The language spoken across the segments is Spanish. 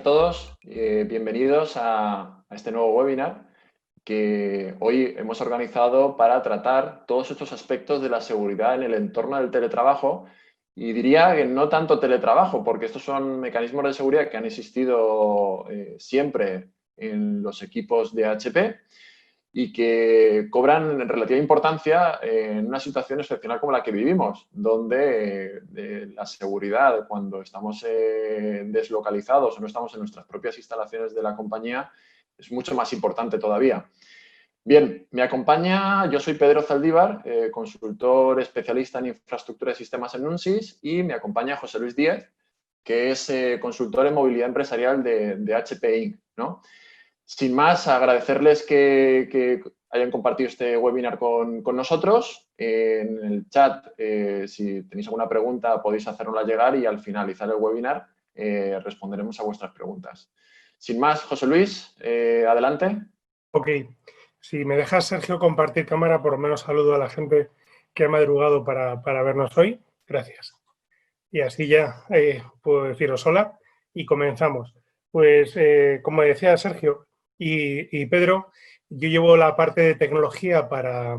todos, bienvenidos a este nuevo webinar que hoy hemos organizado para tratar todos estos aspectos de la seguridad en el entorno del teletrabajo y diría que no tanto teletrabajo, porque estos son mecanismos de seguridad que han existido siempre en los equipos de HP y que cobran relativa importancia en una situación excepcional como la que vivimos, donde la seguridad, cuando estamos deslocalizados o no estamos en nuestras propias instalaciones de la compañía, es mucho más importante todavía. Bien, me acompaña, yo soy Pedro Zaldívar, consultor especialista en infraestructura de sistemas en Unsys, y me acompaña José Luis Díez, que es consultor en movilidad empresarial de HP Inc., ¿no? Sin más, agradecerles que hayan compartido este webinar con nosotros. En el chat, si tenéis alguna pregunta, podéis hacérnosla llegar y al finalizar el webinar responderemos a vuestras preguntas. Sin más, José Luis, adelante. Ok. Si me dejas, Sergio, compartir cámara, por lo menos saludo a la gente que ha madrugado para vernos hoy. Gracias. Y así ya puedo deciros hola y comenzamos. Pues, como decía Sergio y Pedro, yo llevo la parte de tecnología para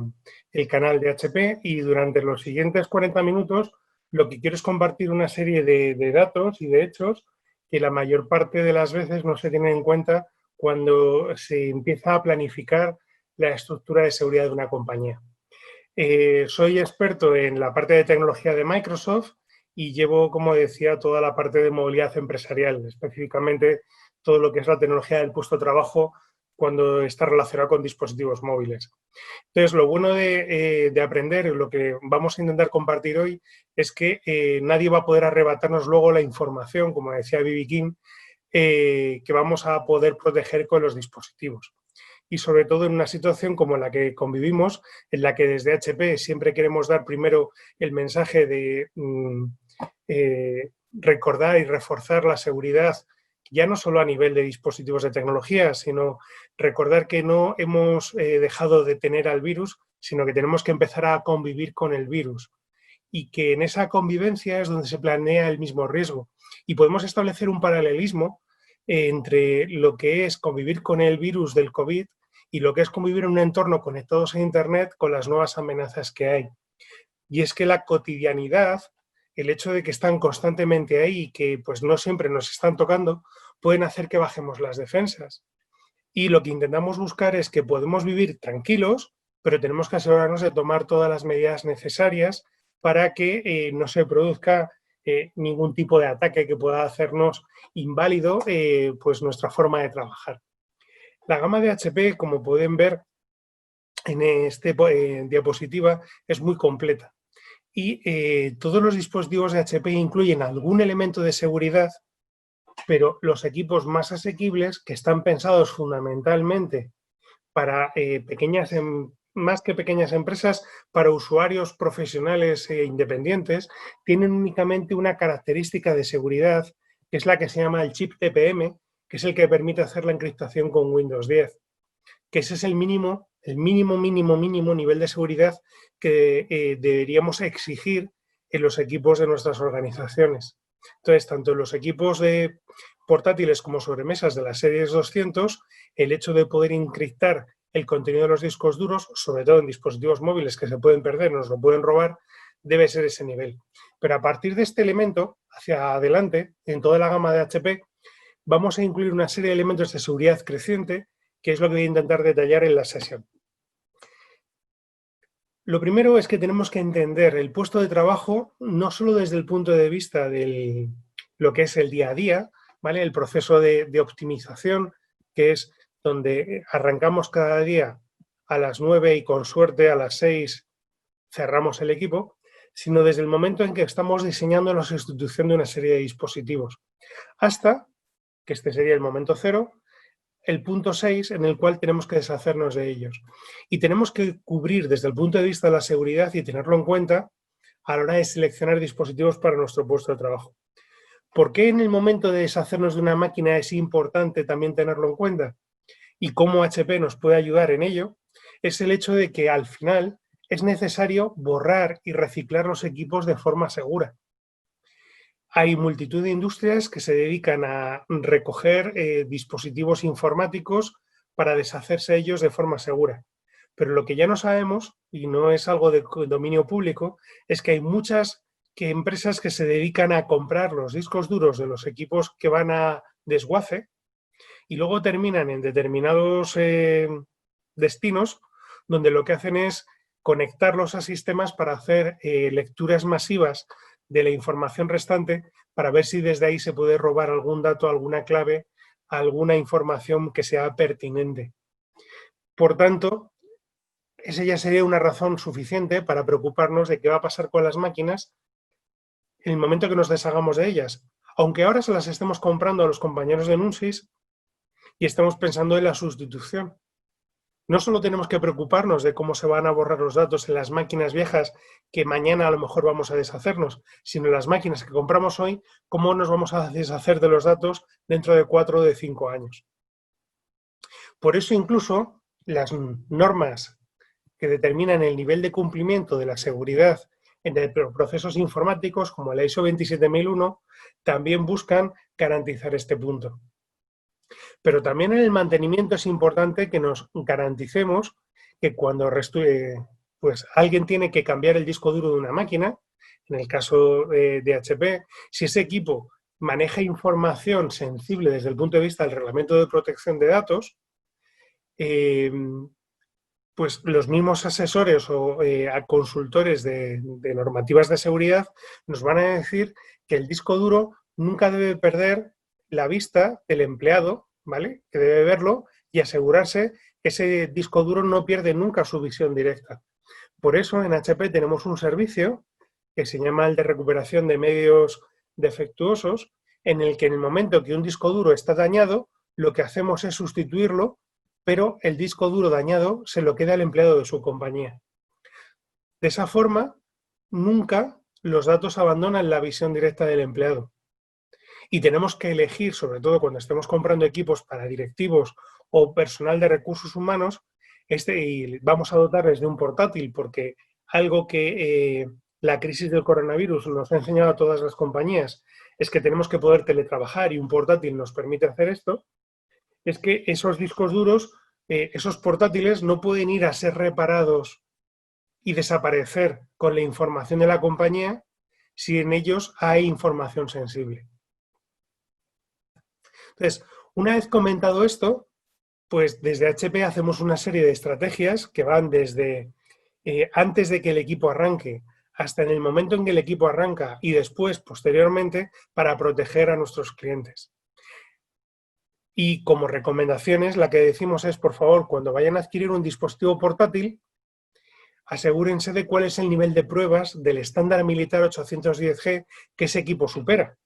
el canal de HP y durante los siguientes 40 minutos lo que quiero es compartir una serie de datos y de hechos que la mayor parte de las veces no se tienen en cuenta cuando se empieza a planificar la estructura de seguridad de una compañía. Soy experto en la parte de tecnología de Microsoft y llevo, como decía, toda la parte de movilidad empresarial, específicamente todo lo que es la tecnología del puesto de trabajo cuando está relacionado con dispositivos móviles. Entonces, lo bueno de aprender, lo que vamos a intentar compartir hoy, es que nadie va a poder arrebatarnos luego la información, como decía B.B. King, que vamos a poder proteger con los dispositivos. Y sobre todo en una situación como la que convivimos, en la que desde HP siempre queremos dar primero el mensaje de recordar y reforzar la seguridad, ya no solo a nivel de dispositivos de tecnología, sino recordar que no hemos dejado de tener al virus, sino que tenemos que empezar a convivir con el virus. Y que en esa convivencia es donde se planea el mismo riesgo. Y podemos establecer un paralelismo entre lo que es convivir con el virus del COVID y lo que es convivir en un entorno conectados a Internet con las nuevas amenazas que hay. Y es que la cotidianidad, el hecho de que están constantemente ahí y que pues no siempre nos están tocando, pueden hacer que bajemos las defensas. Y lo que intentamos buscar es que podemos vivir tranquilos, pero tenemos que asegurarnos de tomar todas las medidas necesarias para que no se produzca ningún tipo de ataque que pueda hacernos inválido pues nuestra forma de trabajar. La gama de HP, como pueden ver en esta diapositiva, es muy completa. Y todos los dispositivos de HP incluyen algún elemento de seguridad, pero los equipos más asequibles, que están pensados fundamentalmente para más que pequeñas empresas, para usuarios profesionales e independientes, tienen únicamente una característica de seguridad, que es la que se llama el chip TPM, que es el que permite hacer la encriptación con Windows 10, que ese es el mínimo nivel de seguridad que deberíamos exigir en los equipos de nuestras organizaciones. Entonces, tanto en los equipos de portátiles como sobremesas de las series 200, el hecho de poder encriptar el contenido de los discos duros, sobre todo en dispositivos móviles que se pueden perder, nos lo pueden robar, debe ser ese nivel. Pero a partir de este elemento, hacia adelante, en toda la gama de HP, vamos a incluir una serie de elementos de seguridad creciente, que es lo que voy a intentar detallar en la sesión. Lo primero es que tenemos que entender el puesto de trabajo no solo desde el punto de vista de lo que es el día a día, ¿vale? El proceso de optimización, que es donde arrancamos cada día a las 9 y con suerte a las 6 cerramos el equipo, sino desde el momento en que estamos diseñando la sustitución de una serie de dispositivos, hasta, que este sería el momento cero, el punto 6 en el cual tenemos que deshacernos de ellos. Y tenemos que cubrir desde el punto de vista de la seguridad y tenerlo en cuenta a la hora de seleccionar dispositivos para nuestro puesto de trabajo. ¿Por qué en el momento de deshacernos de una máquina es importante también tenerlo en cuenta? Y cómo HP nos puede ayudar en ello, es el hecho de que al final es necesario borrar y reciclar los equipos de forma segura. Hay multitud de industrias que se dedican a recoger dispositivos informáticos para deshacerse de ellos de forma segura. Pero lo que ya no sabemos, y no es algo de dominio público, es que hay muchas empresas que se dedican a comprar los discos duros de los equipos que van a desguace y luego terminan en determinados destinos donde lo que hacen es conectarlos a sistemas para hacer lecturas masivas de la información restante para ver si desde ahí se puede robar algún dato, alguna clave, alguna información que sea pertinente. Por tanto, esa ya sería una razón suficiente para preocuparnos de qué va a pasar con las máquinas en el momento que nos deshagamos de ellas. Aunque ahora se las estemos comprando a los compañeros de Nunsis y estamos pensando en la sustitución. No solo tenemos que preocuparnos de cómo se van a borrar los datos en las máquinas viejas que mañana a lo mejor vamos a deshacernos, sino en las máquinas que compramos hoy, cómo nos vamos a deshacer de los datos dentro de 4 o de 5 años. Por eso incluso las normas que determinan el nivel de cumplimiento de la seguridad en procesos informáticos, como la ISO 27001, también buscan garantizar este punto. Pero también en el mantenimiento es importante que nos garanticemos que cuando pues alguien tiene que cambiar el disco duro de una máquina, en el caso de HP, si ese equipo maneja información sensible desde el punto de vista del Reglamento de Protección de Datos, pues los mismos asesores o consultores de normativas de seguridad nos van a decir que el disco duro nunca debe perder la vista del empleado, ¿vale? Que debe verlo y asegurarse que ese disco duro no pierde nunca su visión directa. Por eso en HP tenemos un servicio que se llama el de recuperación de medios defectuosos, en el que en el momento que un disco duro está dañado, lo que hacemos es sustituirlo, pero el disco duro dañado se lo queda el empleado de su compañía. De esa forma, nunca los datos abandonan la visión directa del empleado. Y tenemos que elegir, sobre todo cuando estemos comprando equipos para directivos o personal de recursos humanos, y vamos a dotarles de un portátil, porque algo que la crisis del coronavirus nos ha enseñado a todas las compañías es que tenemos que poder teletrabajar y un portátil nos permite hacer esto, es que esos discos duros, esos portátiles no pueden ir a ser reparados y desaparecer con la información de la compañía si en ellos hay información sensible. Entonces, una vez comentado esto, pues desde HP hacemos una serie de estrategias que van desde antes de que el equipo arranque hasta en el momento en que el equipo arranca y después, posteriormente, para proteger a nuestros clientes. Y como recomendaciones, la que decimos es, por favor, cuando vayan a adquirir un dispositivo portátil, asegúrense de cuál es el nivel de pruebas del estándar militar 810G que ese equipo supera.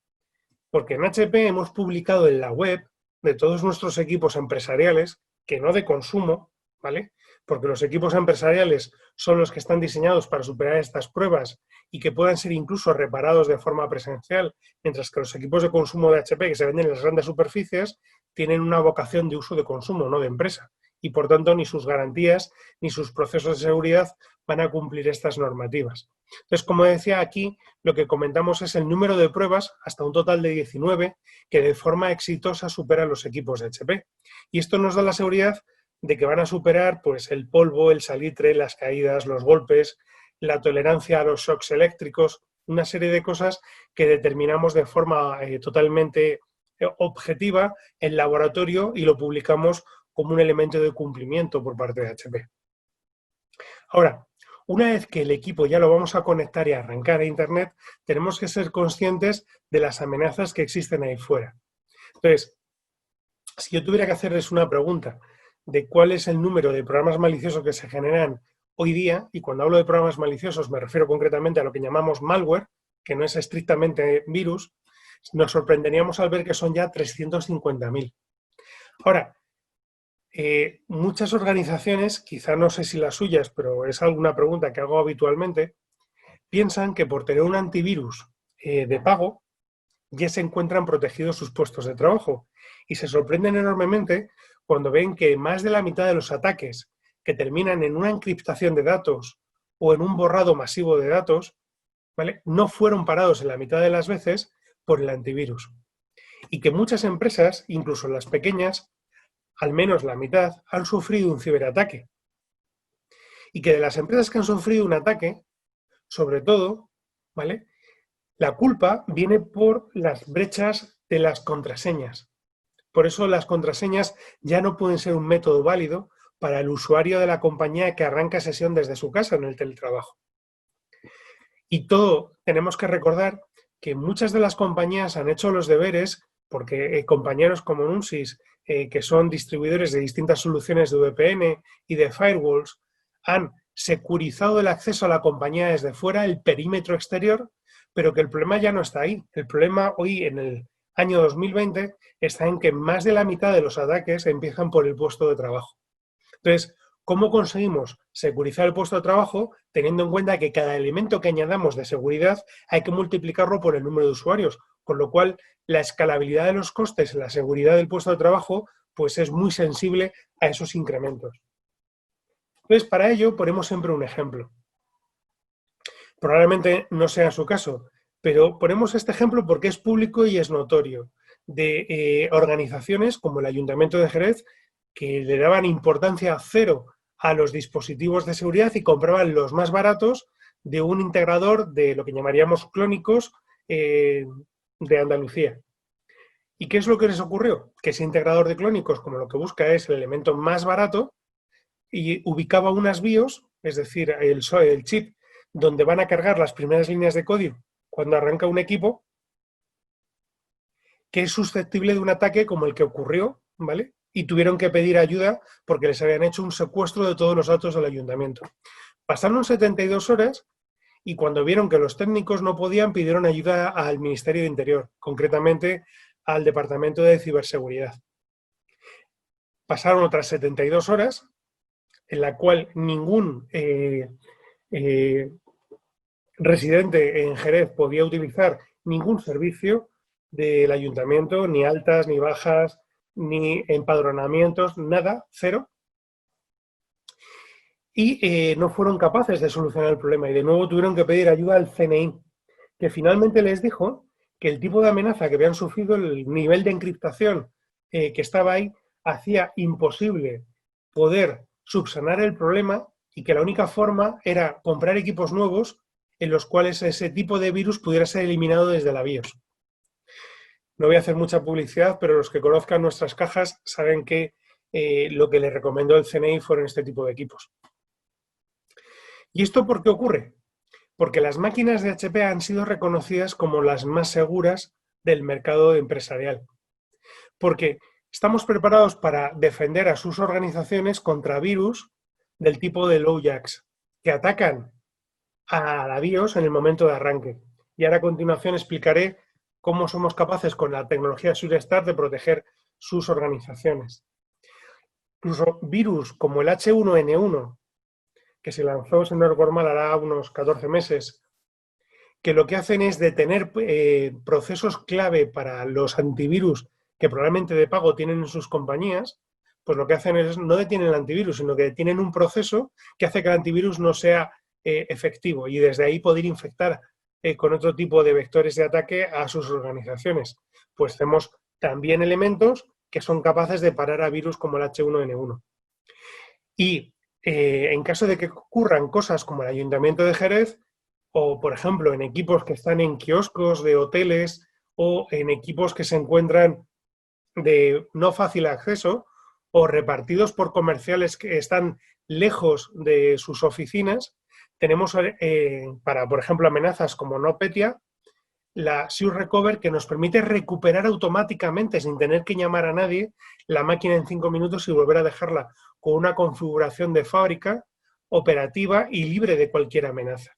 Porque en HP hemos publicado en la web de todos nuestros equipos empresariales, que no de consumo, ¿vale? Porque los equipos empresariales son los que están diseñados para superar estas pruebas y que puedan ser incluso reparados de forma presencial, mientras que los equipos de consumo de HP que se venden en las grandes superficies tienen una vocación de uso de consumo, no de empresa. Y por tanto ni sus garantías ni sus procesos de seguridad van a cumplir estas normativas. Entonces, como decía aquí, lo que comentamos es el número de pruebas, hasta un total de 19, que de forma exitosa superan los equipos de HP. Y esto nos da la seguridad de que van a superar pues, el polvo, el salitre, las caídas, los golpes, la tolerancia a los shocks eléctricos, una serie de cosas que determinamos de forma totalmente objetiva en laboratorio y lo publicamos como un elemento de cumplimiento por parte de HP. Ahora, una vez que el equipo ya lo vamos a conectar y arrancar a Internet, tenemos que ser conscientes de las amenazas que existen ahí fuera. Entonces, si yo tuviera que hacerles una pregunta de cuál es el número de programas maliciosos que se generan hoy día, y cuando hablo de programas maliciosos me refiero concretamente a lo que llamamos malware, que no es estrictamente virus, nos sorprenderíamos al ver que son ya 350.000. Ahora, muchas organizaciones, quizá no sé si las suyas, pero es alguna pregunta que hago habitualmente, piensan que por tener un antivirus de pago ya se encuentran protegidos sus puestos de trabajo y se sorprenden enormemente cuando ven que más de la mitad de los ataques que terminan en una encriptación de datos o en un borrado masivo de datos, ¿vale?, no fueron parados en la mitad de las veces por el antivirus. Y que muchas empresas, incluso las pequeñas, al menos la mitad, han sufrido un ciberataque. Y que de las empresas que han sufrido un ataque, sobre todo, ¿vale?, la culpa viene por las brechas de las contraseñas. Por eso las contraseñas ya no pueden ser un método válido para el usuario de la compañía que arranca sesión desde su casa en el teletrabajo. Y todo tenemos que recordar que muchas de las compañías han hecho los deberes porque compañeros como Nunsys, que son distribuidores de distintas soluciones de VPN y de firewalls, han securizado el acceso a la compañía desde fuera, el perímetro exterior, pero que el problema ya no está ahí. El problema hoy, en el año 2020, está en que más de la mitad de los ataques empiezan por el puesto de trabajo. Entonces, ¿cómo conseguimos securizar el puesto de trabajo teniendo en cuenta que cada elemento que añadamos de seguridad hay que multiplicarlo por el número de usuarios? Con lo cual, la escalabilidad de los costes en la seguridad del puesto de trabajo pues es muy sensible a esos incrementos. Entonces, para ello ponemos siempre un ejemplo. Probablemente no sea su caso, pero ponemos este ejemplo porque es público y es notorio, de organizaciones como el Ayuntamiento de Jerez, que le daban importancia cero a los dispositivos de seguridad y compraban los más baratos de un integrador de lo que llamaríamos clónicos de Andalucía. ¿Y qué es lo que les ocurrió? Que ese integrador de clónicos, como lo que busca es el elemento más barato, y ubicaba unas BIOS, es decir, el chip donde van a cargar las primeras líneas de código cuando arranca un equipo, que es susceptible de un ataque como el que ocurrió, ¿vale? Y tuvieron que pedir ayuda porque les habían hecho un secuestro de todos los datos del ayuntamiento. Pasaron 72 horas y cuando vieron que los técnicos no podían, pidieron ayuda al Ministerio de Interior, concretamente al Departamento de Ciberseguridad. Pasaron otras 72 horas en la cual ningún residente en Jerez podía utilizar ningún servicio del ayuntamiento, ni altas, ni bajas, ni empadronamientos, nada, cero. Y no fueron capaces de solucionar el problema y de nuevo tuvieron que pedir ayuda al CNI, que finalmente les dijo que el tipo de amenaza que habían sufrido, el nivel de encriptación que estaba ahí, hacía imposible poder subsanar el problema y que la única forma era comprar equipos nuevos en los cuales ese tipo de virus pudiera ser eliminado desde la BIOS. No voy a hacer mucha publicidad, pero los que conozcan nuestras cajas saben que lo que les recomendó el CNI fueron este tipo de equipos. ¿Y esto por qué ocurre? Porque las máquinas de HP han sido reconocidas como las más seguras del mercado empresarial. Porque estamos preparados para defender a sus organizaciones contra virus del tipo de LowJax, que atacan a la BIOS en el momento de arranque. Y ahora a continuación explicaré cómo somos capaces con la tecnología SureStart de proteger sus organizaciones. Incluso virus como el H1N1, que se lanzó, si no recuerdo mal, hará unos 14 meses, que lo que hacen es detener procesos clave para los antivirus que probablemente de pago tienen en sus compañías, pues lo que hacen es no detienen el antivirus, sino que detienen un proceso que hace que el antivirus no sea efectivo y desde ahí poder infectar con otro tipo de vectores de ataque a sus organizaciones. Pues tenemos también elementos que son capaces de parar a virus como el H1N1. Y en caso de que ocurran cosas como el Ayuntamiento de Jerez, o por ejemplo en equipos que están en kioscos de hoteles o en equipos que se encuentran de no fácil acceso o repartidos por comerciales que están lejos de sus oficinas, tenemos para, por ejemplo, amenazas como NotPetya, la SureRecover, que nos permite recuperar automáticamente, sin tener que llamar a nadie, la máquina en 5 minutos y volver a dejarla con una configuración de fábrica, operativa y libre de cualquier amenaza.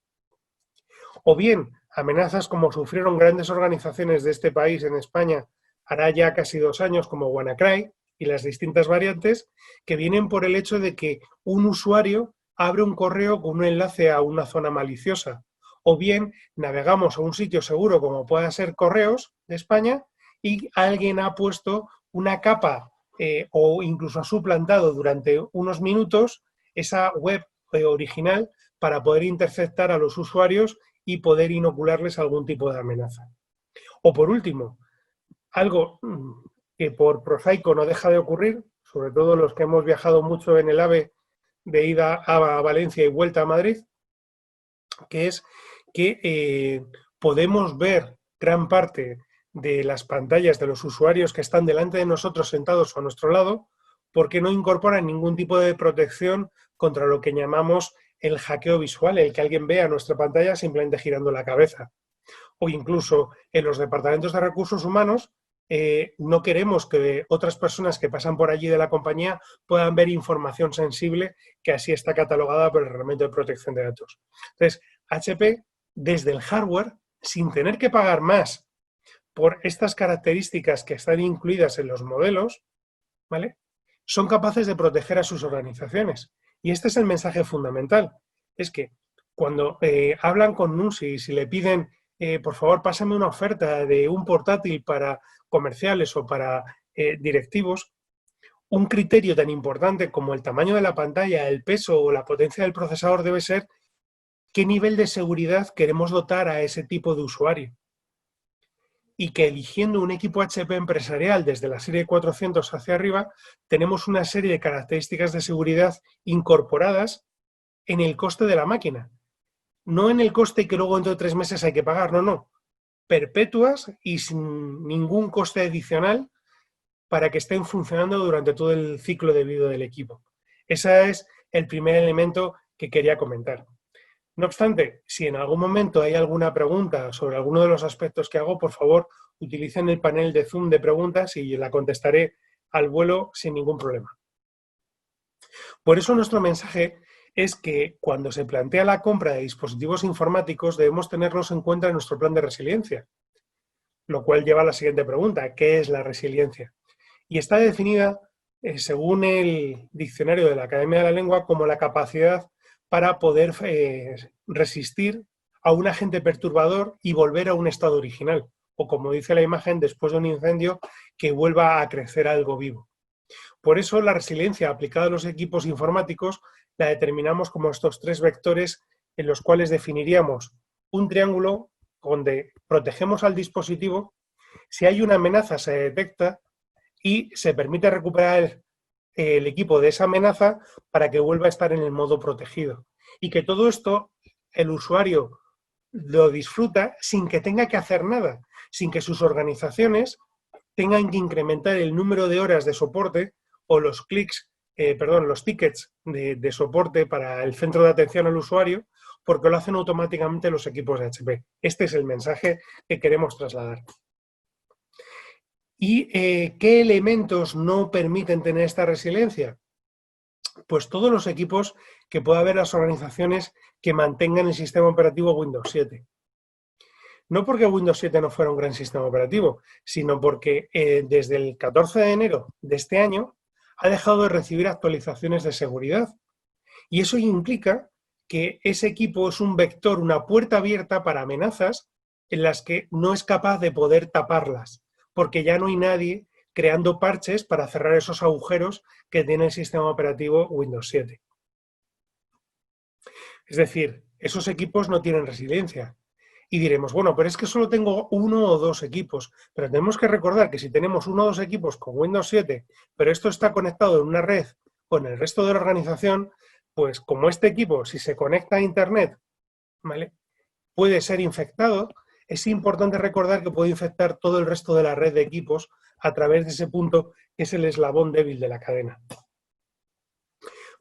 O bien, amenazas como sufrieron grandes organizaciones de este país en España hará ya casi 2 años, como WannaCry y las distintas variantes, que vienen por el hecho de que un usuario abre un correo con un enlace a una zona maliciosa. O bien navegamos a un sitio seguro como pueda ser Correos de España y alguien ha puesto una capa o incluso ha suplantado durante unos minutos esa web original para poder interceptar a los usuarios y poder inocularles algún tipo de amenaza. O por último, algo que por prosaico no deja de ocurrir, sobre todo los que hemos viajado mucho en el AVE de ida a Valencia y vuelta a Madrid, que es que podemos ver gran parte de las pantallas de los usuarios que están delante de nosotros sentados a nuestro lado, porque no incorporan ningún tipo de protección contra lo que llamamos el hackeo visual, el que alguien vea nuestra pantalla simplemente girando la cabeza. O incluso en los departamentos de recursos humanos, no queremos que otras personas que pasan por allí de la compañía puedan ver información sensible que así está catalogada por el Reglamento de Protección de Datos. Entonces, HP, desde el hardware, sin tener que pagar más por estas características que están incluidas en los modelos, ¿vale?, son capaces de proteger a sus organizaciones. Y este es el mensaje fundamental. Es que cuando hablan con NUSI y si le piden, por favor, pásame una oferta de un portátil para comerciales o para directivos, un criterio tan importante como el tamaño de la pantalla, el peso o la potencia del procesador debe ser qué nivel de seguridad queremos dotar a ese tipo de usuario. Y que eligiendo un equipo HP empresarial desde la serie 400 hacia arriba, tenemos una serie de características de seguridad incorporadas en el coste de la máquina. No en el coste que luego dentro de 3 meses hay que pagar, no. Perpetuas y sin ningún coste adicional para que estén funcionando durante todo el ciclo de vida del equipo. Ese es el primer elemento que quería comentar. No obstante, si en algún momento hay alguna pregunta sobre alguno de los aspectos que hago, por favor, utilicen el panel de Zoom de preguntas y la contestaré al vuelo sin ningún problema. Por eso nuestro mensaje es que cuando se plantea la compra de dispositivos informáticos debemos tenerlos en cuenta en nuestro plan de resiliencia, lo cual lleva a la siguiente pregunta: ¿qué es la resiliencia? Y está definida, según el diccionario de la Academia de la Lengua, como la capacidad para poder resistir a un agente perturbador y volver a un estado original, o como dice la imagen, después de un incendio, que vuelva a crecer algo vivo. Por eso la resiliencia aplicada a los equipos informáticos la determinamos como estos 3 vectores en los cuales definiríamos un triángulo donde protegemos al dispositivo, si hay una amenaza se detecta y se permite recuperar el equipo de esa amenaza para que vuelva a estar en el modo protegido. Y que todo esto el usuario lo disfruta sin que tenga que hacer nada, sin que sus organizaciones tengan que incrementar el número de horas de soporte o los los tickets de soporte para el centro de atención al usuario, porque lo hacen automáticamente los equipos de HP. Este es el mensaje que queremos trasladar. ¿Y qué elementos no permiten tener esta resiliencia? Pues todos los equipos que pueda haber las organizaciones que mantengan el sistema operativo Windows 7. No porque Windows 7 no fuera un gran sistema operativo, sino porque desde el 14 de enero de este año ha dejado de recibir actualizaciones de seguridad. Y eso implica que ese equipo es un vector, una puerta abierta para amenazas en las que no es capaz de poder taparlas, porque ya no hay nadie creando parches para cerrar esos agujeros que tiene el sistema operativo Windows 7. Es decir, esos equipos no tienen resiliencia. Y diremos, bueno, pero es que solo tengo 1 o 2 equipos. Pero tenemos que recordar que si tenemos 1 o 2 equipos con Windows 7, pero esto está conectado en una red con el resto de la organización, pues como este equipo, si se conecta a Internet, ¿vale?, puede ser infectado, es importante recordar que puede infectar todo el resto de la red de equipos a través de ese punto que es el eslabón débil de la cadena.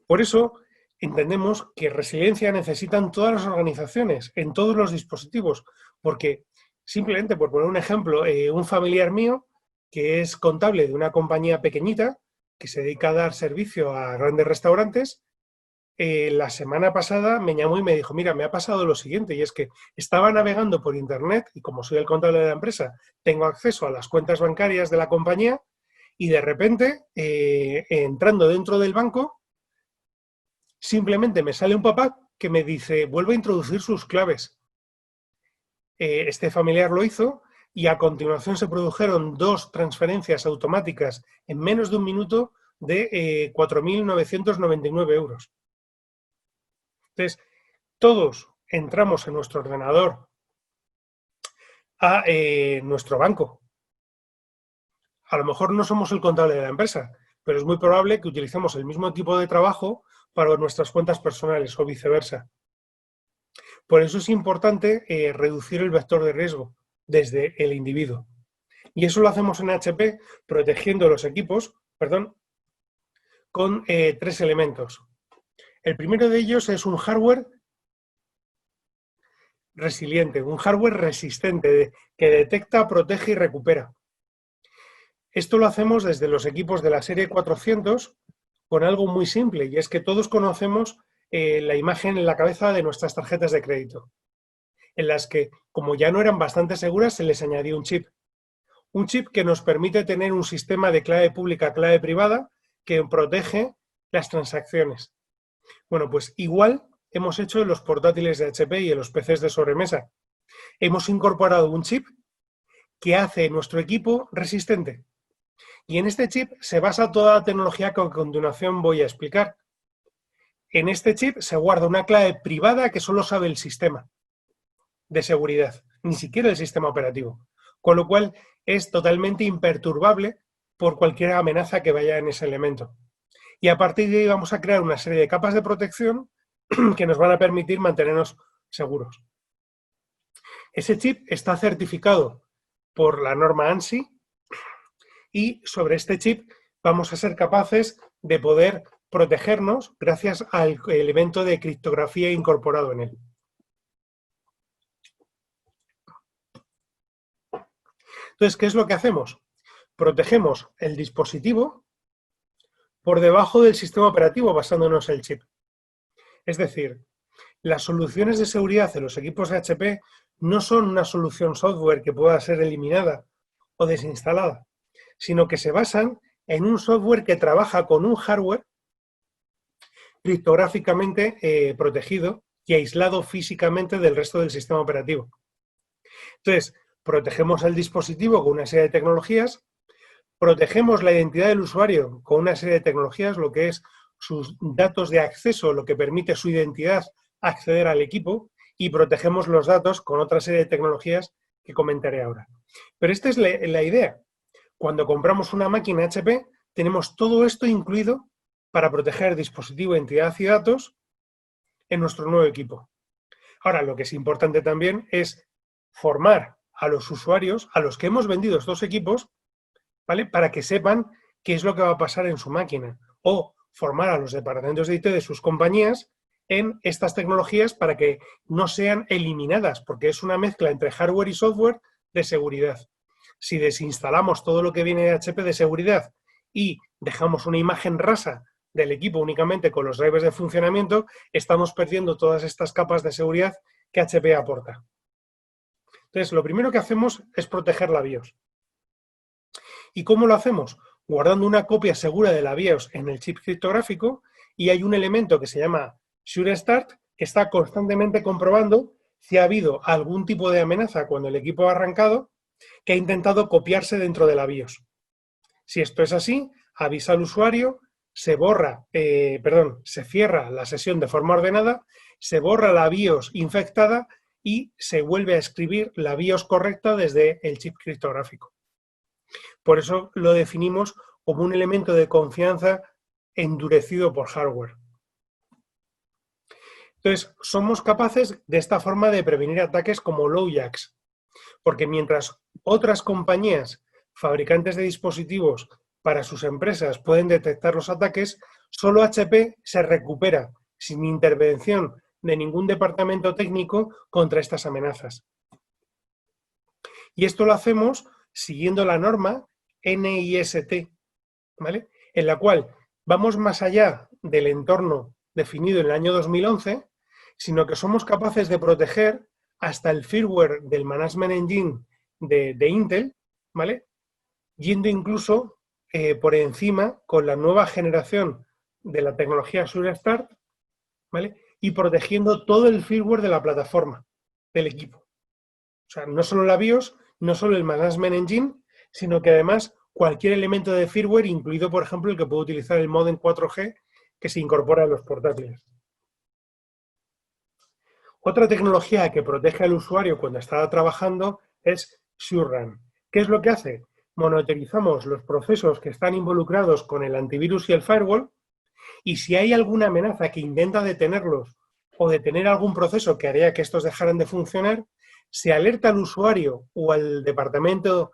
Por eso entendemos que resiliencia necesitan todas las organizaciones, en todos los dispositivos, porque simplemente, por poner un ejemplo, un familiar mío que es contable de una compañía pequeñita que se dedica a dar servicio a grandes restaurantes, la semana pasada me llamó y me dijo, mira, me ha pasado lo siguiente, y es que estaba navegando por Internet y como soy el contable de la empresa, tengo acceso a las cuentas bancarias de la compañía y de repente, entrando dentro del banco, simplemente me sale un pop-up que me dice, vuelve a introducir sus claves. Este familiar lo hizo y a continuación se produjeron 2 transferencias automáticas en menos de un minuto de 4.999 euros. Entonces, todos entramos en nuestro ordenador a nuestro banco. A lo mejor no somos el contable de la empresa, pero es muy probable que utilicemos el mismo equipo de trabajo para nuestras cuentas personales o viceversa. Por eso es importante reducir el vector de riesgo desde el individuo. Y eso lo hacemos en HP protegiendo los equipos, con 3 elementos. El primero de ellos es un hardware resiliente, un hardware resistente que detecta, protege y recupera. Esto lo hacemos desde los equipos de la serie 400 con algo muy simple, y es que todos conocemos la imagen en la cabeza de nuestras tarjetas de crédito, en las que, como ya no eran bastante seguras, se les añadió un chip. Un chip que nos permite tener un sistema de clave pública, clave privada, que protege las transacciones. Bueno, pues igual hemos hecho en los portátiles de HP y en los PCs de sobremesa. Hemos incorporado un chip que hace nuestro equipo resistente. Y en este chip se basa toda la tecnología que a continuación voy a explicar. En este chip se guarda una clave privada que solo sabe el sistema de seguridad, ni siquiera el sistema operativo, con lo cual es totalmente imperturbable por cualquier amenaza que vaya en ese elemento. Y a partir de ahí vamos a crear una serie de capas de protección que nos van a permitir mantenernos seguros. Ese chip está certificado por la norma ANSI y sobre este chip vamos a ser capaces de poder protegernos gracias al elemento de criptografía incorporado en él. Entonces, ¿qué es lo que hacemos? Protegemos el dispositivo por debajo del sistema operativo basándonos en el chip. Es decir, las soluciones de seguridad de los equipos de HP no son una solución software que pueda ser eliminada o desinstalada, sino que se basan en un software que trabaja con un hardware criptográficamente protegido y aislado físicamente del resto del sistema operativo. Entonces, protegemos el dispositivo con una serie de tecnologías, protegemos la identidad del usuario con una serie de tecnologías, lo que es sus datos de acceso, lo que permite su identidad acceder al equipo, y protegemos los datos con otra serie de tecnologías que comentaré ahora. Pero esta es la idea. Cuando compramos una máquina HP, tenemos todo esto incluido para proteger dispositivo, identidad y datos en nuestro nuevo equipo. Ahora, lo que es importante también es formar a los usuarios, a los que hemos vendido estos equipos, ¿vale?, para que sepan qué es lo que va a pasar en su máquina, o formar a los departamentos de IT de sus compañías en estas tecnologías para que no sean eliminadas, porque es una mezcla entre hardware y software de seguridad. Si desinstalamos todo lo que viene de HP de seguridad y dejamos una imagen rasa del equipo únicamente con los drivers de funcionamiento, estamos perdiendo todas estas capas de seguridad que HP aporta. Entonces, lo primero que hacemos es proteger la BIOS. ¿Y cómo lo hacemos? Guardando una copia segura de la BIOS en el chip criptográfico, y hay un elemento que se llama SureStart que está constantemente comprobando si ha habido algún tipo de amenaza cuando el equipo ha arrancado que ha intentado copiarse dentro de la BIOS. Si esto es así, avisa al usuario, se cierra la sesión de forma ordenada, se borra la BIOS infectada y se vuelve a escribir la BIOS correcta desde el chip criptográfico. Por eso lo definimos como un elemento de confianza endurecido por hardware. Entonces, somos capaces de esta forma de prevenir ataques como LowJacks, porque mientras otras compañías, fabricantes de dispositivos para sus empresas, pueden detectar los ataques, solo HP se recupera sin intervención de ningún departamento técnico contra estas amenazas. Y esto lo hacemos siguiendo la norma NIST, ¿vale?, en la cual vamos más allá del entorno definido en el año 2011, sino que somos capaces de proteger hasta el firmware del Management Engine de Intel, ¿vale?, yendo incluso por encima con la nueva generación de la tecnología SureStart, ¿vale?, y protegiendo todo el firmware de la plataforma del equipo. O sea, no solo la BIOS, no solo el Management Engine, sino que además cualquier elemento de firmware, incluido, por ejemplo, el que puede utilizar el módem 4G que se incorpora en los portátiles. Otra tecnología que protege al usuario cuando está trabajando es SureRun. ¿Qué es lo que hace? Monitorizamos los procesos que están involucrados con el antivirus y el firewall, y si hay alguna amenaza que intenta detenerlos o detener algún proceso que haría que estos dejaran de funcionar, se alerta al usuario o al departamento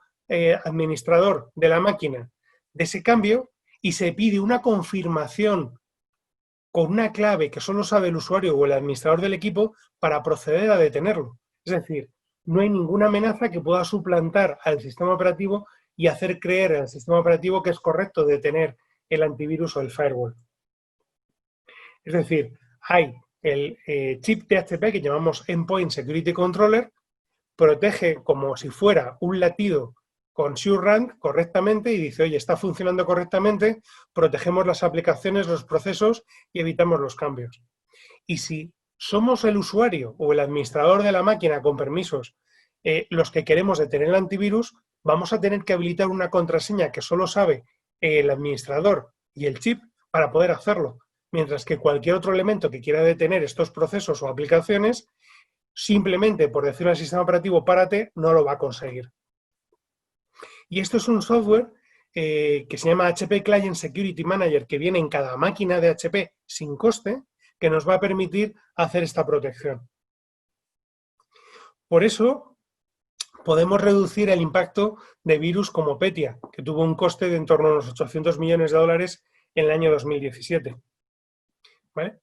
administrador de la máquina de ese cambio y se pide una confirmación con una clave que solo sabe el usuario o el administrador del equipo para proceder a detenerlo. Es decir, no hay ninguna amenaza que pueda suplantar al sistema operativo y hacer creer al sistema operativo que es correcto detener el antivirus o el firewall. Es decir, hay el chip THP que llamamos Endpoint Security Controller, protege como si fuera un latido con SureRun correctamente y dice, oye, está funcionando correctamente, protegemos las aplicaciones, los procesos y evitamos los cambios. Y si somos el usuario o el administrador de la máquina con permisos los que queremos detener el antivirus, vamos a tener que habilitar una contraseña que solo sabe el administrador y el chip para poder hacerlo. Mientras que cualquier otro elemento que quiera detener estos procesos o aplicaciones, simplemente por decirle al sistema operativo párate, no lo va a conseguir. Y esto es un software que se llama HP Client Security Manager, que viene en cada máquina de HP sin coste, que nos va a permitir hacer esta protección. Por eso podemos reducir el impacto de virus como Petya, que tuvo un coste de en torno a unos 800 millones de dólares en el año 2017. ¿Vale?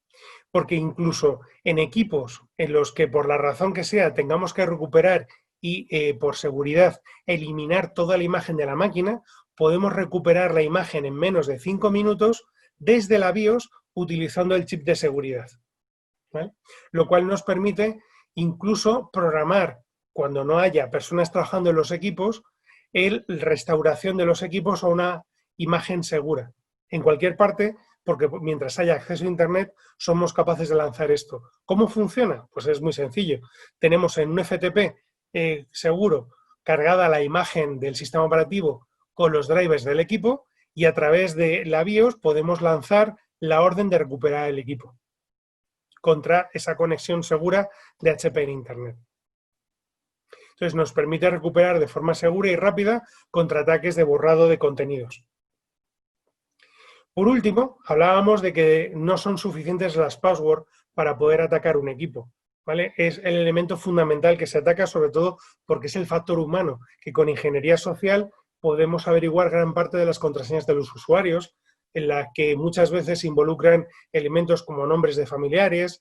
Porque incluso en equipos en los que por la razón que sea tengamos que recuperar y por seguridad eliminar toda la imagen de la máquina, podemos recuperar la imagen en menos de 5 minutos desde la BIOS utilizando el chip de seguridad. ¿Vale? Lo cual nos permite incluso programar, cuando no haya personas trabajando en los equipos, la restauración de los equipos a una imagen segura. En cualquier parte, porque mientras haya acceso a Internet, somos capaces de lanzar esto. ¿Cómo funciona? Pues es muy sencillo. Tenemos en un FTP seguro cargada la imagen del sistema operativo con los drivers del equipo y a través de la BIOS podemos lanzar la orden de recuperar el equipo contra esa conexión segura de HP en Internet. Entonces nos permite recuperar de forma segura y rápida contra ataques de borrado de contenidos. Por último, hablábamos de que no son suficientes las passwords para poder atacar un equipo, ¿vale? Es el elemento fundamental que se ataca, sobre todo porque es el factor humano, que con ingeniería social podemos averiguar gran parte de las contraseñas de los usuarios, en las que muchas veces involucran elementos como nombres de familiares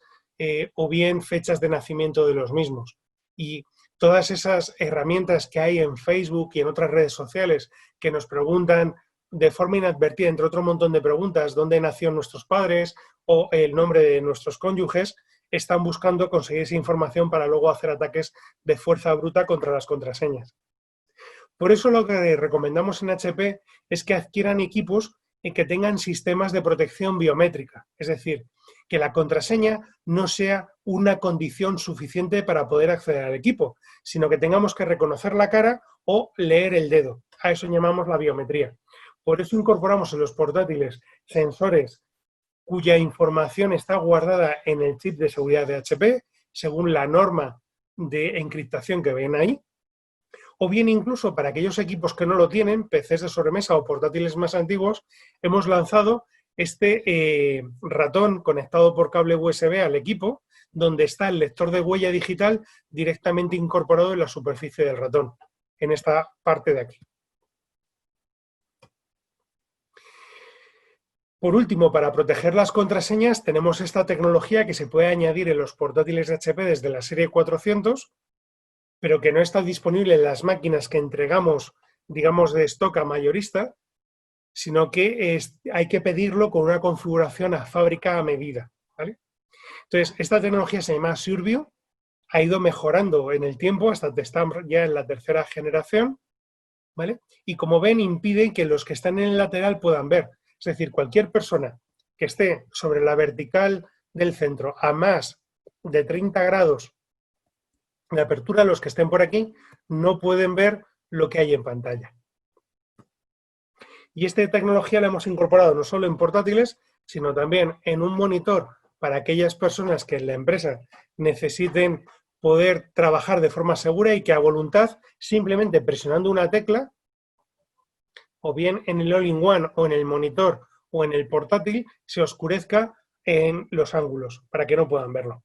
o bien fechas de nacimiento de los mismos. Y todas esas herramientas que hay en Facebook y en otras redes sociales que nos preguntan de forma inadvertida, entre otro montón de preguntas, dónde nacieron nuestros padres o el nombre de nuestros cónyuges, están buscando conseguir esa información para luego hacer ataques de fuerza bruta contra las contraseñas. Por eso lo que recomendamos en HP es que adquieran equipos que tengan sistemas de protección biométrica, es decir, que la contraseña no sea una condición suficiente para poder acceder al equipo, sino que tengamos que reconocer la cara o leer el dedo. A eso llamamos la biometría. Por eso incorporamos en los portátiles sensores cuya información está guardada en el chip de seguridad de HP, según la norma de encriptación que ven ahí, o bien incluso para aquellos equipos que no lo tienen, PCs de sobremesa o portátiles más antiguos, hemos lanzado este ratón conectado por cable USB al equipo, donde está el lector de huella digital directamente incorporado en la superficie del ratón, en esta parte de aquí. Por último, para proteger las contraseñas, tenemos esta tecnología que se puede añadir en los portátiles de HP desde la serie 400, pero que no está disponible en las máquinas que entregamos, digamos, de stock a mayorista, sino que hay que pedirlo con una configuración a fábrica a medida, ¿vale? Entonces, esta tecnología se llama SureView, ha ido mejorando en el tiempo hasta que estamos ya en la tercera generación, ¿vale? Y como ven, impide que los que están en el lateral puedan ver. Es decir, cualquier persona que esté sobre la vertical del centro a más de 30 grados de apertura, los que estén por aquí no pueden ver lo que hay en pantalla. Y esta tecnología la hemos incorporado no solo en portátiles, sino también en un monitor para aquellas personas que en la empresa necesiten poder trabajar de forma segura y que a voluntad, simplemente presionando una tecla, o bien en el all-in-one o en el monitor o en el portátil, se oscurezca en los ángulos para que no puedan verlo.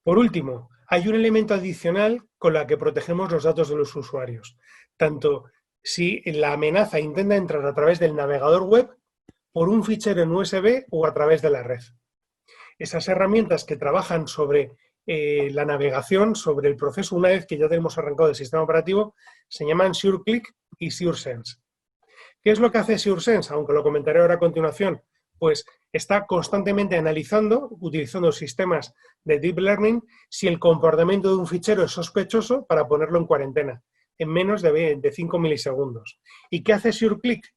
Por último, hay un elemento adicional con la que protegemos los datos de los usuarios, tanto si la amenaza intenta entrar a través del navegador web, por un fichero en USB o a través de la red. Esas herramientas que trabajan sobre la navegación, sobre el proceso, una vez que ya tenemos arrancado el sistema operativo, se llaman SureClick y SureSense. ¿Qué es lo que hace SureSense? Aunque lo comentaré ahora a continuación, pues está constantemente analizando, utilizando sistemas de Deep Learning, si el comportamiento de un fichero es sospechoso para ponerlo en cuarentena, en menos de 5 milisegundos. ¿Y qué hace SureClick?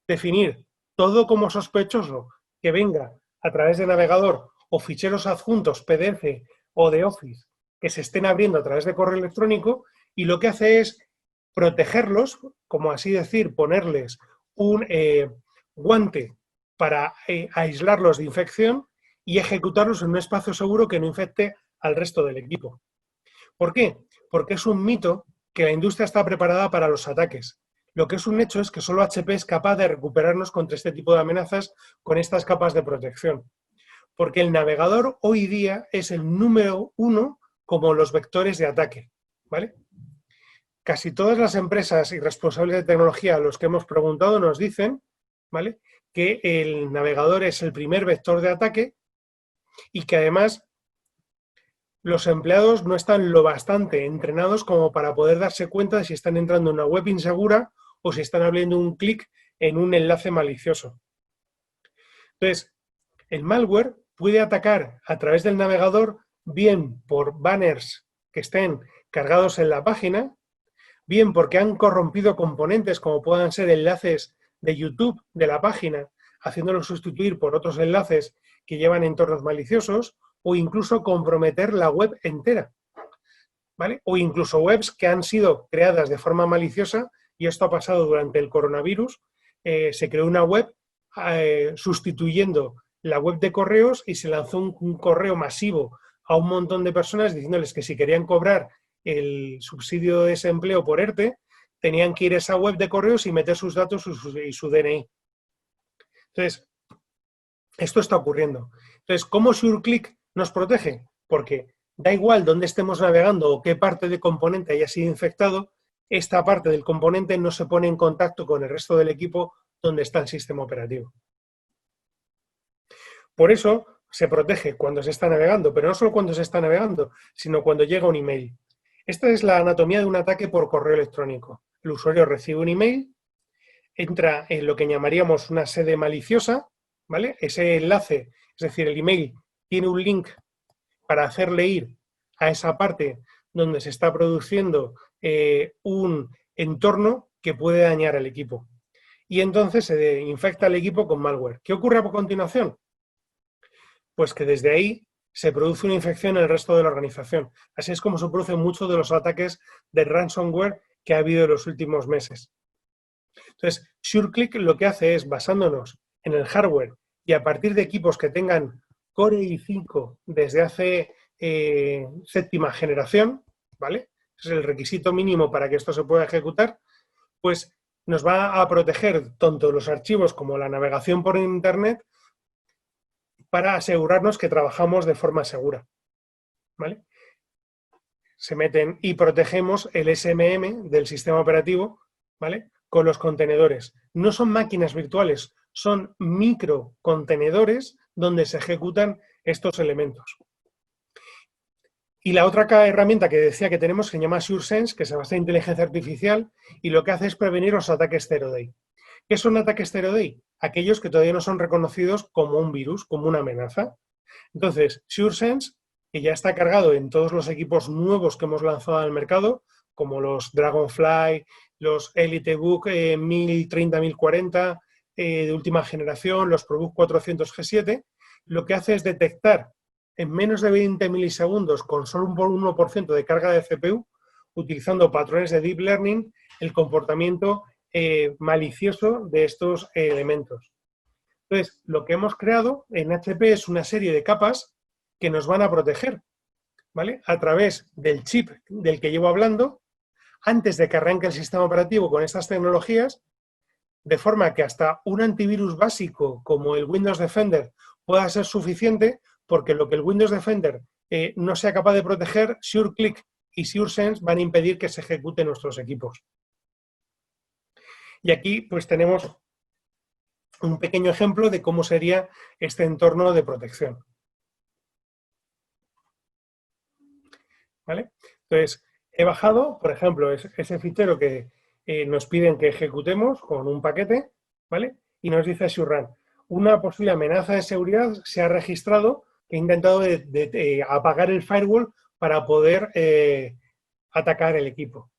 Definir todo como sospechoso que venga a través de navegador o ficheros adjuntos PDF o de Office que se estén abriendo a través de correo electrónico, y lo que hace es protegerlos, como así decir, ponerles un guante para aislarlos de infección y ejecutarlos en un espacio seguro que no infecte al resto del equipo. ¿Por qué? Porque es un mito que la industria está preparada para los ataques. Lo que es un hecho es que solo HP es capaz de recuperarnos contra este tipo de amenazas con estas capas de protección. Porque el navegador hoy día es el número uno como los vectores de ataque, ¿vale? Casi todas las empresas y responsables de tecnología a los que hemos preguntado nos dicen, ¿vale?, que el navegador es el primer vector de ataque y que además los empleados no están lo bastante entrenados como para poder darse cuenta de si están entrando en una web insegura o si están abriendo un clic en un enlace malicioso. Entonces, el malware puede atacar a través del navegador, bien por banners que estén cargados en la página, bien porque han corrompido componentes como puedan ser enlaces de YouTube de la página, haciéndolos sustituir por otros enlaces que llevan entornos maliciosos, o incluso comprometer la web entera, ¿vale? O incluso webs que han sido creadas de forma maliciosa, y esto ha pasado durante el coronavirus. Se creó una web sustituyendo la web de correos y se lanzó un correo masivo a un montón de personas diciéndoles que si querían cobrar el subsidio de desempleo por ERTE, tenían que ir a esa web de correos y meter sus datos y su DNI. Entonces, esto está ocurriendo. Entonces, ¿cómo SureClick nos protege? Porque da igual dónde estemos navegando o qué parte de componente haya sido infectado, esta parte del componente no se pone en contacto con el resto del equipo donde está el sistema operativo. Por eso se protege cuando se está navegando, pero no solo cuando se está navegando, sino cuando llega un email. Esta es la anatomía de un ataque por correo electrónico. El usuario recibe un email, entra en lo que llamaríamos una sede maliciosa, ¿vale? Ese enlace, es decir, el email, tiene un link para hacerle ir a esa parte donde se está produciendo un entorno que puede dañar al equipo. Y entonces se infecta al equipo con malware. ¿Qué ocurre a continuación? Pues que desde ahí se produce una infección en el resto de la organización. Así es como se producen muchos de los ataques de ransomware que ha habido en los últimos meses. Entonces, SureClick lo que hace es, basándonos en el hardware y a partir de equipos que tengan Core i5 desde hace séptima generación, ¿vale? Ese es el requisito mínimo para que esto se pueda ejecutar, pues nos va a proteger tanto los archivos como la navegación por Internet para asegurarnos que trabajamos de forma segura, ¿vale? Se meten y protegemos el SMM del sistema operativo, ¿vale?, con los contenedores. No son máquinas virtuales, son microcontenedores donde se ejecutan estos elementos. Y la otra herramienta que decía que tenemos se llama SureSense, que se basa en inteligencia artificial y lo que hace es prevenir los ataques Zero Day. ¿Qué son ataques Zero Day? Aquellos que todavía no son reconocidos como un virus, como una amenaza. Entonces, SureSense, que ya está cargado en todos los equipos nuevos que hemos lanzado al mercado, como los Dragonfly, los EliteBook 1030, 1040 de última generación, los ProBook 400 G7, lo que hace es detectar en menos de 20 milisegundos, con solo un 1% de carga de CPU, utilizando patrones de Deep Learning, el comportamiento malicioso de estos elementos. Entonces, lo que hemos creado en HP es una serie de capas que nos van a proteger. ¿vale? A través del chip del que llevo hablando, antes de que arranque el sistema operativo con estas tecnologías, de forma que hasta un antivirus básico como el Windows Defender pueda ser suficiente, porque lo que el Windows Defender no sea capaz de proteger, SureClick y SureSense van a impedir que se ejecuten nuestros equipos. Y aquí pues tenemos un pequeño ejemplo de cómo sería este entorno de protección. ¿Vale? Entonces, he bajado, por ejemplo, ese fichero que nos piden que ejecutemos con un paquete, ¿vale? Y nos dice SureRun, una posible amenaza de seguridad se ha registrado, he intentado apagar el firewall para poder atacar el equipo.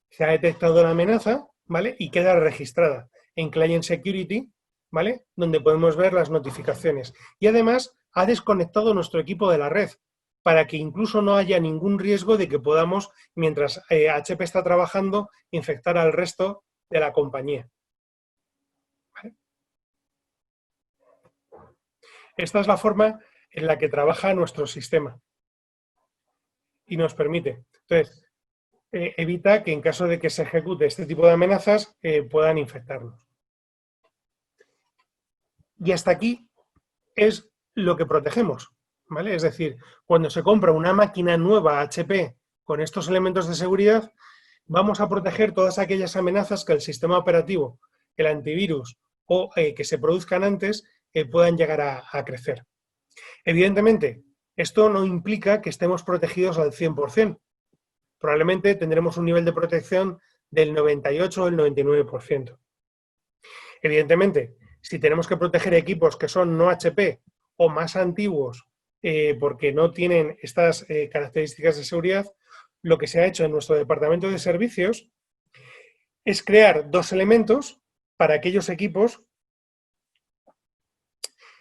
Se ha detectado la amenaza, ¿vale? Y queda registrada en Client Security, ¿vale? Donde podemos ver las notificaciones. Y además ha desconectado nuestro equipo de la red, para que incluso no haya ningún riesgo de que podamos, mientras HP está trabajando, infectar al resto de la compañía. ¿Vale? Esta es la forma en la que trabaja nuestro sistema y nos permite. Entonces, evita que en caso de que se ejecute este tipo de amenazas puedan infectarnos. Y hasta aquí es lo que protegemos, ¿vale? Es decir, cuando se compra una máquina nueva HP con estos elementos de seguridad, vamos a proteger todas aquellas amenazas que el sistema operativo, el antivirus o que se produzcan antes puedan llegar a crecer. Evidentemente, esto no implica que estemos protegidos al 100%. Probablemente tendremos un nivel de protección del 98 o el 99%. Evidentemente, si tenemos que proteger equipos que son no HP o más antiguos porque no tienen estas características de seguridad, lo que se ha hecho en nuestro departamento de servicios es crear dos elementos para aquellos equipos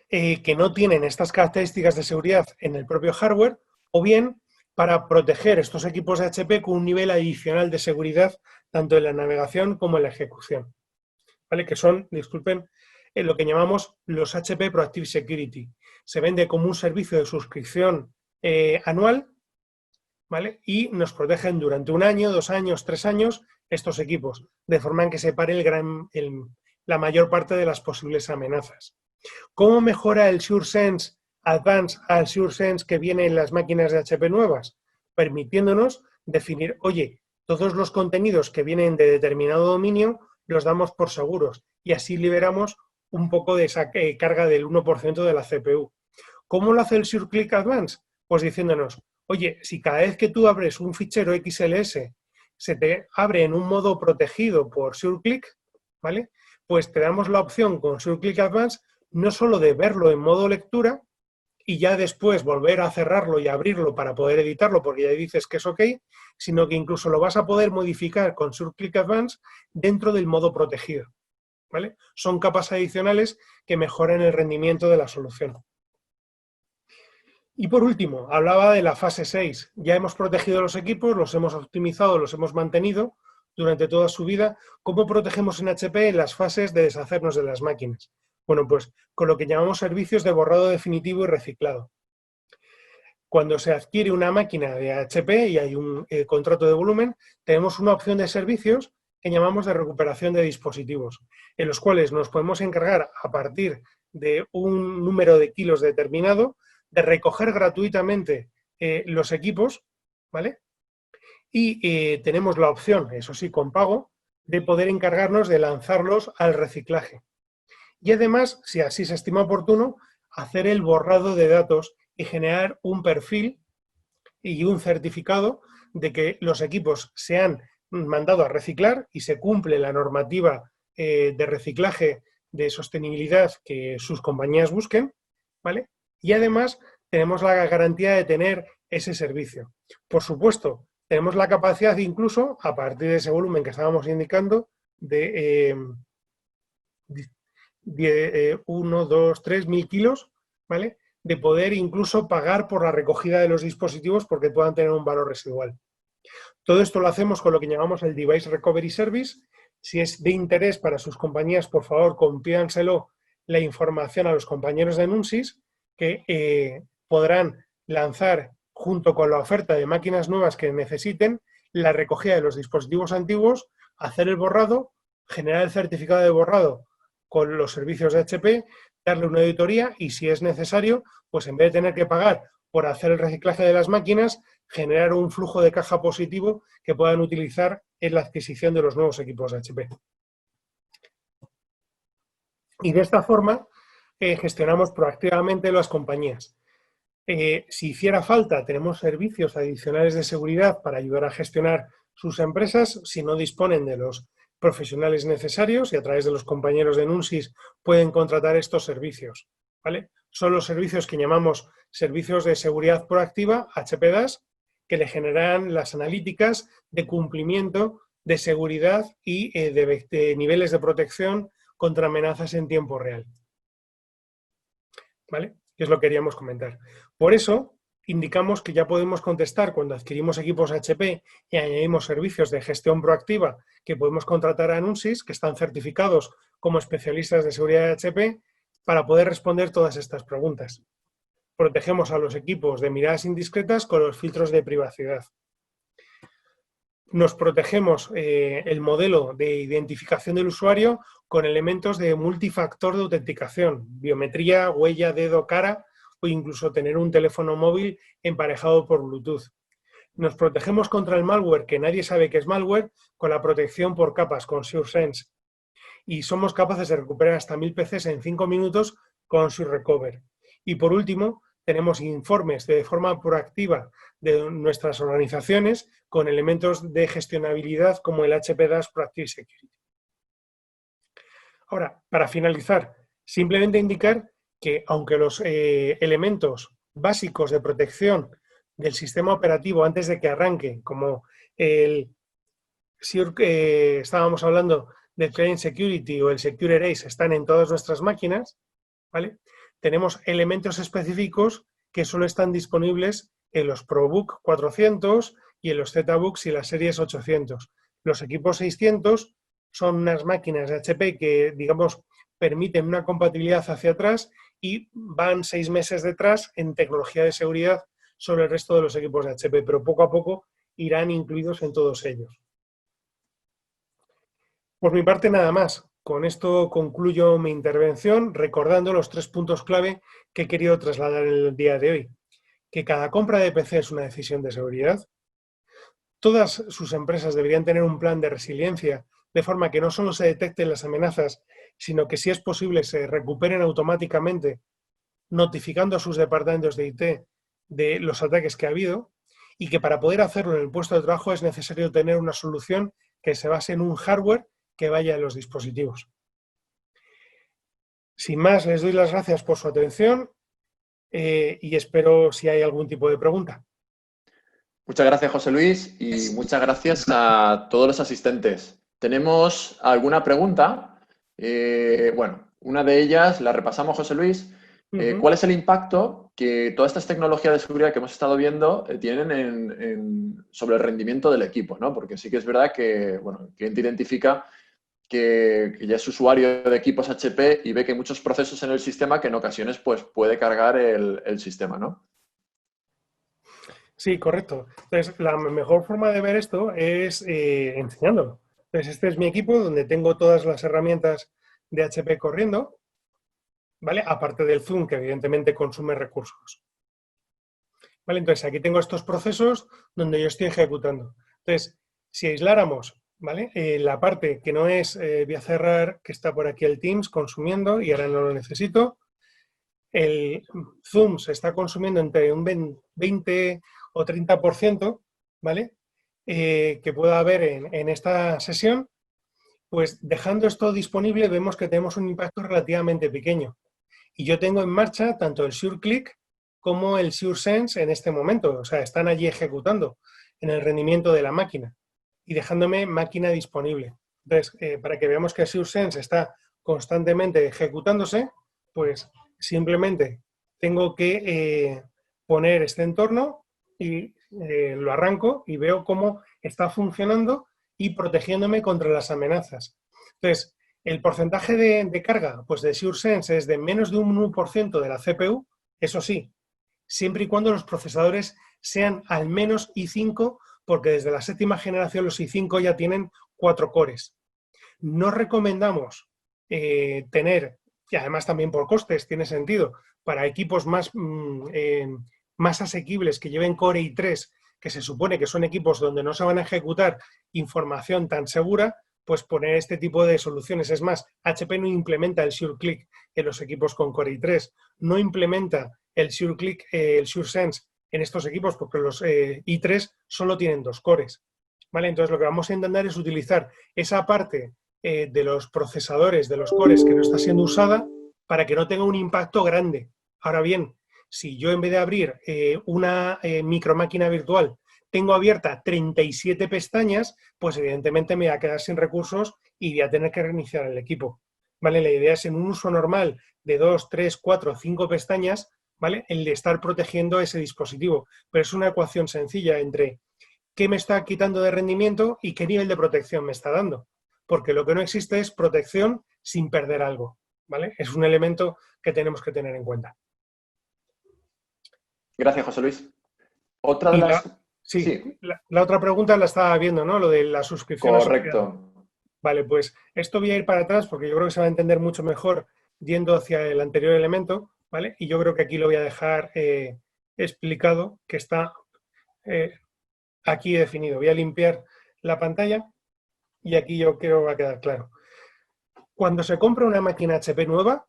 que no tienen estas características de seguridad en el propio hardware, o bien para proteger estos equipos de HP con un nivel adicional de seguridad tanto en la navegación como en la ejecución. ¿Vale? Que son, disculpen, lo que llamamos los HP Proactive Security. Se vende como un servicio de suscripción anual, ¿vale? Y nos protegen durante 1 año, 2 años, 3 años estos equipos, de forma en que se pare la mayor parte de las posibles amenazas. ¿Cómo mejora el SureSense Advanced al SureSense que viene en las máquinas de HP nuevas? Permitiéndonos definir, oye, todos los contenidos que vienen de determinado dominio los damos por seguros y así liberamos un poco de esa carga del 1% de la CPU. ¿Cómo lo hace el SureClick Advanced? Pues diciéndonos, oye, si cada vez que tú abres un fichero XLS se te abre en un modo protegido por SureClick, ¿vale? Pues te damos la opción con SureClick Advanced no solo de verlo en modo lectura y ya después volver a cerrarlo y abrirlo para poder editarlo porque ya dices que es ok, sino que incluso lo vas a poder modificar con SureClick Advanced dentro del modo protegido, ¿vale? Son capas adicionales que mejoran el rendimiento de la solución. Y por último, hablaba de la fase 6. Ya hemos protegido los equipos, los hemos optimizado, los hemos mantenido durante toda su vida. ¿Cómo protegemos en HP en las fases de deshacernos de las máquinas? Bueno, pues con lo que llamamos servicios de borrado definitivo y reciclado. Cuando se adquiere una máquina de HP y hay un contrato de volumen, tenemos una opción de servicios que llamamos de recuperación de dispositivos, en los cuales nos podemos encargar a partir de un número de kilos determinado de recoger gratuitamente los equipos, ¿vale? Y tenemos la opción, eso sí, con pago, de poder encargarnos de lanzarlos al reciclaje. Y además, si así se estima oportuno, hacer el borrado de datos y generar un perfil y un certificado de que los equipos se han mandado a reciclar y se cumple la normativa de reciclaje de sostenibilidad que sus compañías busquen, ¿vale? Y además tenemos la garantía de tener ese servicio. Por supuesto, tenemos la capacidad incluso, a partir de ese volumen que estábamos indicando, de 1, 2, 3 mil kilos, ¿vale? De poder incluso pagar por la recogida de los dispositivos porque puedan tener un valor residual. Todo esto lo hacemos con lo que llamamos el Device Recovery Service. Si es de interés para sus compañías, por favor, compídanselo la información a los compañeros de Nunsis que podrán lanzar junto con la oferta de máquinas nuevas que necesiten, la recogida de los dispositivos antiguos, hacer el borrado, generar el certificado de borrado con los servicios de HP, darle una auditoría y, si es necesario, pues en vez de tener que pagar por hacer el reciclaje de las máquinas, generar un flujo de caja positivo que puedan utilizar en la adquisición de los nuevos equipos de HP. Y de esta forma gestionamos proactivamente las compañías. Si hiciera falta, tenemos servicios adicionales de seguridad para ayudar a gestionar sus empresas si no disponen de los profesionales necesarios, y a través de los compañeros de Nunsis pueden contratar estos servicios, ¿vale? Son los servicios que llamamos servicios de seguridad proactiva, HPDAS, que le generan las analíticas de cumplimiento de seguridad y de niveles de protección contra amenazas en tiempo real, ¿vale? Que es lo que queríamos comentar. Por eso, indicamos que ya podemos contestar cuando adquirimos equipos HP y añadimos servicios de gestión proactiva que podemos contratar a Nunsis, que están certificados como especialistas de seguridad de HP, para poder responder todas estas preguntas. Protegemos a los equipos de miradas indiscretas con los filtros de privacidad. Nos protegemos el modelo de identificación del usuario con elementos de multifactor de autenticación, biometría, huella, dedo, cara o incluso tener un teléfono móvil emparejado por Bluetooth. Nos protegemos contra el malware, que nadie sabe que es malware, con la protección por capas, con SureSense. Y somos capaces de recuperar hasta 1000 PCs en 5 minutos con SureRecover. Y por último, tenemos informes de forma proactiva de nuestras organizaciones con elementos de gestionabilidad como el HPDAS Proactive Security. Ahora, para finalizar, simplemente indicar que aunque los elementos básicos de protección del sistema operativo antes de que arranque, como el estábamos hablando del Client Security o el Secure Erase, están en todas nuestras máquinas, ¿vale? Tenemos elementos específicos que solo están disponibles en los ProBook 400 y en los ZBooks y las series 800. Los equipos 600 son unas máquinas de HP que, digamos, permiten una compatibilidad hacia atrás y van 6 meses detrás en tecnología de seguridad sobre el resto de los equipos de HP, pero poco a poco irán incluidos en todos ellos. Por mi parte, nada más. Con esto concluyo mi intervención recordando los 3 puntos clave que he querido trasladar en el día de hoy. Que cada compra de PC es una decisión de seguridad. Todas sus empresas deberían tener un plan de resiliencia, de forma que no solo se detecten las amenazas, sino que, si es posible, se recuperen automáticamente, notificando a sus departamentos de IT de los ataques que ha habido, y que para poder hacerlo en el puesto de trabajo es necesario tener una solución que se base en un hardware que vaya en los dispositivos. Sin más, les doy las gracias por su atención y espero si hay algún tipo de pregunta. Muchas gracias, José Luis, y muchas gracias a todos los asistentes. ¿Tenemos alguna pregunta? Bueno, una de ellas la repasamos, José Luis. ¿Cuál es el impacto que todas estas tecnologías de seguridad que hemos estado viendo tienen sobre el rendimiento del equipo, ¿no? Porque sí que es verdad que, bueno, el cliente identifica que ya es usuario de equipos HP y ve que hay muchos procesos en el sistema que en ocasiones pues, puede cargar el sistema, ¿no? Sí, correcto. Entonces, la mejor forma de ver esto es enseñándolo. Entonces, este es mi equipo donde tengo todas las herramientas de HP corriendo, ¿vale? Aparte del Zoom, que evidentemente consume recursos. ¿Vale? Entonces, aquí tengo estos procesos donde yo estoy ejecutando. Entonces, si aisláramos, ¿vale? La parte que no es, voy a cerrar, que está por aquí el Teams consumiendo y ahora no lo necesito. El Zoom se está consumiendo entre un 20 o 30%, ¿vale? Que pueda haber en esta sesión. Pues dejando esto disponible vemos que tenemos un impacto relativamente pequeño. Y yo tengo en marcha tanto el SureClick como el SureSense en este momento. O sea, están allí ejecutando en el rendimiento de la máquina y dejándome máquina disponible. Entonces, para que veamos que el SureSense está constantemente ejecutándose, pues simplemente tengo que poner este entorno y lo arranco y veo cómo está funcionando y protegiéndome contra las amenazas. Entonces, el porcentaje de carga pues de SureSense es de menos de un 1% de la CPU. Eso sí, siempre y cuando los procesadores sean al menos i5, porque desde la 7ª generación los i5 ya tienen 4 cores. No recomendamos tener, y además también por costes tiene sentido, para equipos más asequibles que lleven Core i3, que se supone que son equipos donde no se van a ejecutar información tan segura, pues poner este tipo de soluciones. Es más, HP no implementa el SureClick en los equipos con Core i3, no implementa el SureClick, el SureSense en estos equipos porque los i3 solo tienen 2 cores. ¿Vale? Entonces lo que vamos a intentar es utilizar esa parte de los procesadores, de los cores que no está siendo usada para que no tenga un impacto grande. Ahora bien, si yo en vez de abrir una micromáquina virtual tengo abierta 37 pestañas, pues evidentemente me voy a quedar sin recursos y voy a tener que reiniciar el equipo. ¿Vale? La idea es en un uso normal de 2, 3, 4, 5 pestañas, ¿vale? El de estar protegiendo ese dispositivo. Pero es una ecuación sencilla entre qué me está quitando de rendimiento y qué nivel de protección me está dando. Porque lo que no existe es protección sin perder algo, ¿vale? Es un elemento que tenemos que tener en cuenta. Gracias, José Luis. Otra de las... Sí. La otra pregunta la estaba viendo, ¿no? Lo de la suscripción. Correcto. Vale, pues esto voy a ir para atrás porque yo creo que se va a entender mucho mejor yendo hacia el anterior elemento, ¿vale? Y yo creo que aquí lo voy a dejar explicado, que está aquí definido. Voy a limpiar la pantalla y aquí yo creo que va a quedar claro. Cuando se compra una máquina HP nueva,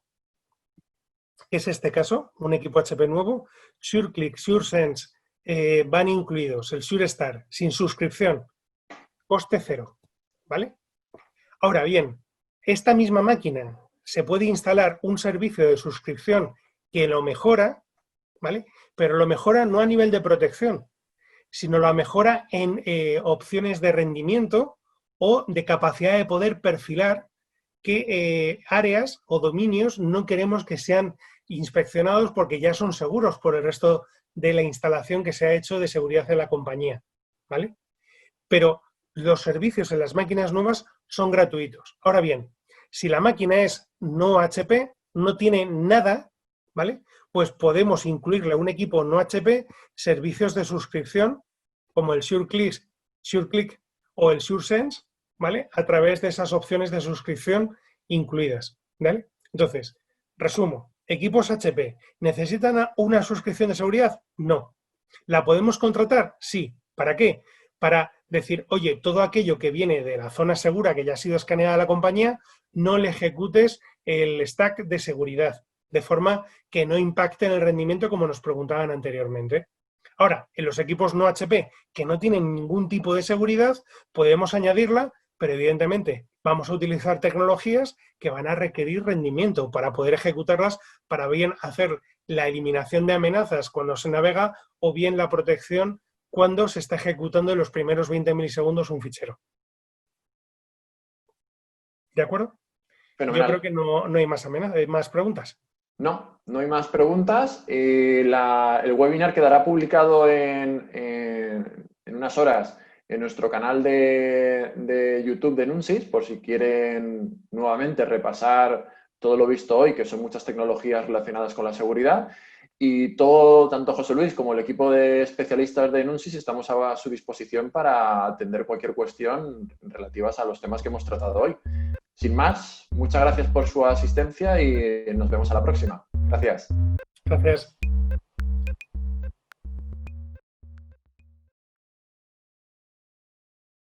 que es este caso, un equipo HP nuevo, SureClick, SureSense, van incluidos, el SureStar, sin suscripción, coste 0, ¿vale? Ahora bien, esta misma máquina se puede instalar un servicio de suscripción que lo mejora, ¿vale? Pero lo mejora no a nivel de protección, sino lo mejora en opciones de rendimiento o de capacidad de poder perfilar qué áreas o dominios no queremos que sean inspeccionados porque ya son seguros por el resto de la instalación que se ha hecho de seguridad de la compañía, ¿vale? Pero los servicios en las máquinas nuevas son gratuitos. Ahora bien, si la máquina es no HP, no tiene nada, ¿vale? Pues podemos incluirle a un equipo no HP servicios de suscripción como el SureClick o el SureSense, ¿vale? A través de esas opciones de suscripción incluidas, ¿vale? Entonces, resumo. ¿Equipos HP necesitan una suscripción de seguridad? No. ¿La podemos contratar? Sí. ¿Para qué? Para decir, oye, todo aquello que viene de la zona segura que ya ha sido escaneada la compañía, no le ejecutes el stack de seguridad, de forma que no impacte en el rendimiento como nos preguntaban anteriormente. Ahora, en los equipos no HP que no tienen ningún tipo de seguridad, podemos añadirla, pero evidentemente vamos a utilizar tecnologías que van a requerir rendimiento para poder ejecutarlas, para bien hacer la eliminación de amenazas cuando se navega o bien la protección cuando se está ejecutando en los primeros 20 milisegundos un fichero. ¿De acuerdo? Fenomenal. Yo creo que no hay más preguntas. No hay más preguntas. El webinar quedará publicado en unas horas en nuestro canal de YouTube de Nunsis, por si quieren nuevamente repasar todo lo visto hoy, que son muchas tecnologías relacionadas con la seguridad. Y tanto José Luis como el equipo de especialistas de Nunsis estamos a su disposición para atender cualquier cuestión relativas a los temas que hemos tratado hoy. Sin más, muchas gracias por su asistencia y nos vemos a la próxima. Gracias. Gracias.